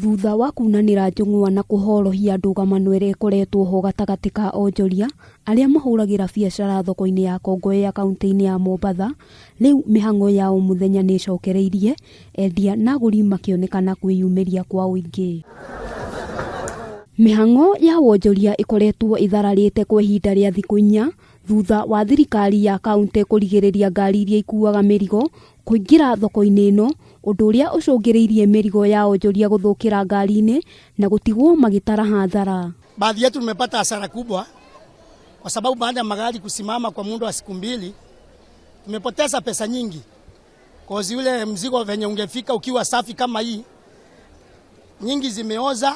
Thutha wa kunanira njung'wa na kuhorohia ndũgamano ĩrĩa ĩkoretwo ho gatagatĩ ka onjoria arĩa mahũragĩra biacara thoko-inĩ ya Kongowea kaunti-inĩ ya Mombatha, rĩu mĩhang'o ya o mũthenya nĩ cokereirie, endia na agũri makĩonekana kwĩyumĩria kwa ũingĩ. Mĩhang'o ya wonjoria ĩkoretwo ithararĩte kwa ihinda rĩa thikũ 4 thutha wa thirikari ya kaunti kũrigĩrĩria ngari iria ikuaga mĩrigo kũingĩra thoko-inĩ ĩno, ũndũ ũrĩa ũcũngĩrĩirie mĩrigo ya onjoria gũthũkĩra ngari-inĩ na gũtigwo magĩtara hadhara. Baadhi yetu tumepata hasara kubwa kwa sababu baada ya magari kusimama kwa muda wa siku 2 tumepoteza pesa nyingi. Kozi ule mzigo venye ungefika ukiwa safi kama hii, nyingi zimeoza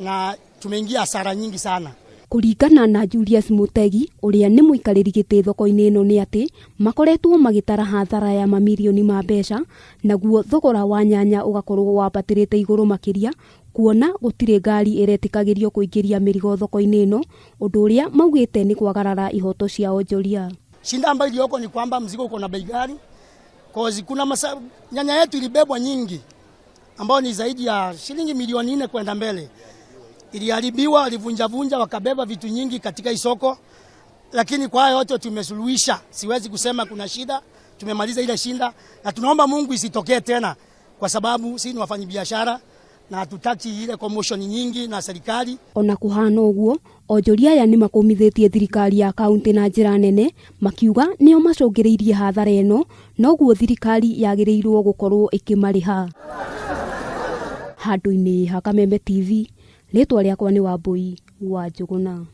na tumeingia hasara nyingi sana. Kũringana na Julius Mutegi, ũrĩa nĩ mũikarĩri gĩtĩ thoko-inĩ ĩno, nĩ atĩ makoretwo magĩtara hathara ya mamirioni ma mbeca, naguo thogora wa nyanya ũgakorwo wambatĩrĩte igũrũ makĩria, kuona gũtirĩ ngari ĩretĩkagĩrio kũingĩria mĩrigo thoko-inĩ ĩno, ũndũ ũrĩa maugĩte nĩ kwagarara ihoto cia onjoria. Shinda ambayo iliyoko ni kwamba mzigo uko na bei ghali, kozi kuna nyanya yetu ilibebwa nyingi ambao ni zaidi ya shilingi milioni 4 kwenda mbele. Iliharibiwa, walivunja wakabeba vitu nyingi katika isoko, lakini kwa hayo yote tumesuluhisha. Siwezi kusema kuna shida, tumemaliza ile shinda na tunaomba Mungu isitokee tena, kwa sababu sisi ni wafanyabiashara na hatutaki ile commotion nyingi na serikali. Ona kuhana ũguo, onjoria aya nĩ makũmithĩtie thirikari ya kaunti na njĩra nene, makiuga nĩo macũngĩrĩirie hathara ĩno, noguo thirikari yagĩrĩirwo gũkorwo ĩkĩmarĩha. Handũ-inĩ ha Kameme TV, rĩtwa rĩakwa nĩ Wambui wa Njũgũna.